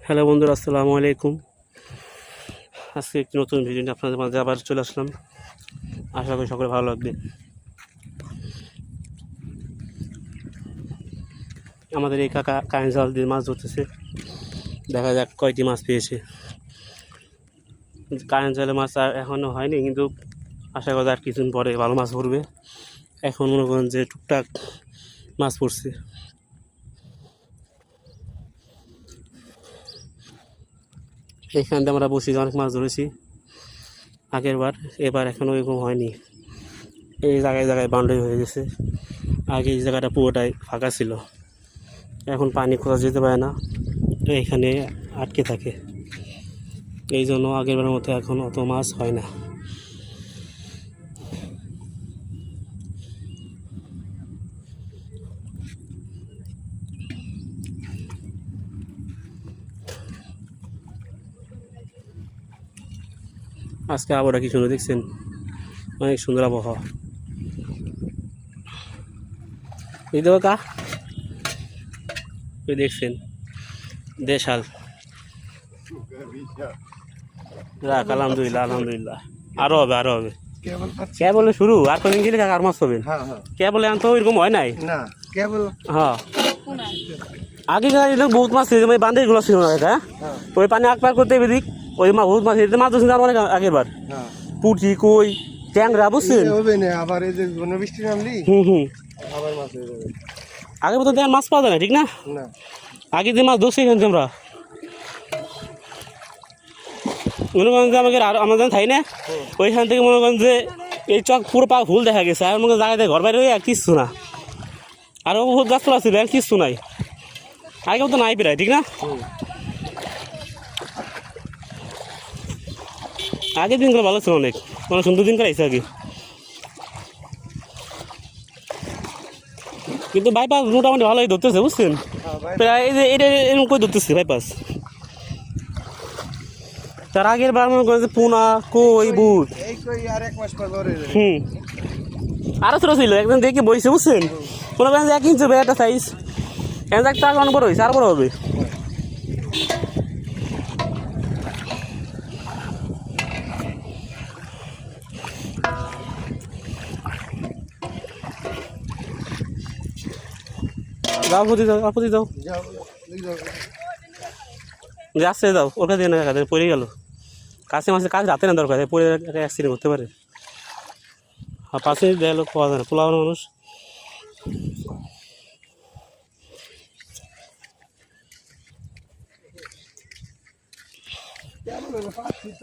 Hello বন্ধুরা, আসসালামু আলাইকুম। আজকে একটি নতুন ভিডিও নিয়ে আপনাদের মাঝে আবার চলে আসলাম। আশা করি সকলে ভালো লাগবে। আমাদের এই কাকা কারেন্ট জাল দিয়ে মাছ ধরতেছে। দেখা যাক কয়টি মাছ পেয়েছে। কারেন্ট জালে মাছ আর এখনও হয়নি, কিন্তু আশা করি আর কিছুদিন পরে ভালো মাছ পড়বে। এখন মনে করেন যে টুকটাক মাছ পড়ছে। এইখান থেকে আমরা বসে অনেক মাছ ধরেছি আগের বার, এবার এখনও এরকম হয়নি। এই জায়গায় জায়গায় বাউন্ডারি হয়ে গেছে। আগে এই জায়গাটা পুরোটাই ফাঁকা ছিল, এখন পানি খোঁজা যেতে পারে না, তো এখানে আটকে থাকে। এই জন্য আগেরবারের মতো এখন অত মাছ হয় না। আজকে আবহাওয়া কি সুন্দর দেখছেন, অনেক সুন্দর আবহাওয়া। এই দেখো কা ওই দেখছেন দেশাল। রাখ, আলহামদুলিল্লাহ আলহামদুলিল্লাহ। আরো হবে আরো হবে। কে বলে শুরু, আর কোনদিন গেলে আর মাছ পাবেন। কে বলে আনতো ওইরকম হয় নাই। হ্যাঁ, আগে বহুত মাছ ছিল, বান্ধে গুলো ছিল না এটা। ওই পানি আকবার করতে এদিক ওই মা বহুত মাছ মাছ ধরছেন অনেক আগের বার। পুঁটি কই ট্যাংরা বুঝছেন। আগের মতো মাছ পাওয়া যায় না, ঠিক না? আগে যে মাছ ধরছি এখান আমরা মনে করেন যে আমাকে আমাদের থাই না, ওইখান থেকে মনে করেন যে এই চক পুরো পা ভুল দেখা গেছে। আর মনে জায়গাতে ঘর বাইরে আর কিচ্ছু না, আরও বহুত গাছপালা ছিল, আর কিচ্ছু নাই। আগে মতো নাই প্রায়, ঠিক না? আগের দিনগুলো ভালো ছিল, অনেক অনেক সুন্দর দিন কাটাইছে আগে। কিন্তু বাইপাস মোটামুটি ভালোই ধরতেছে বুঝছেন, প্রায় এই যে এটা এরকম করে ধরতেছে বাইপাস। তার আগের বার মনে করেন যে পোনা কই বুট আরো ছোট ছিল, একদম দেখে বইছে বুঝছেন। মনে করেন যে 1 ইঞ্চি হবে একটা সাইজ, একটা অনেক বড় হয়েছে, আরো বড় হবে। যাও প্রতি যাও, আপত্তি যাও, যাচ্ছে যাও, ওর কাছে না কাছে পড়ে গেল। কাছে মাসে কাজ রাতে না দরকার, পড়ে অ্যাক্সিডেন্ট করতে পারে। আর পাশে দেয় লোক পাওয়া যায় না, পোলাও মানুষ।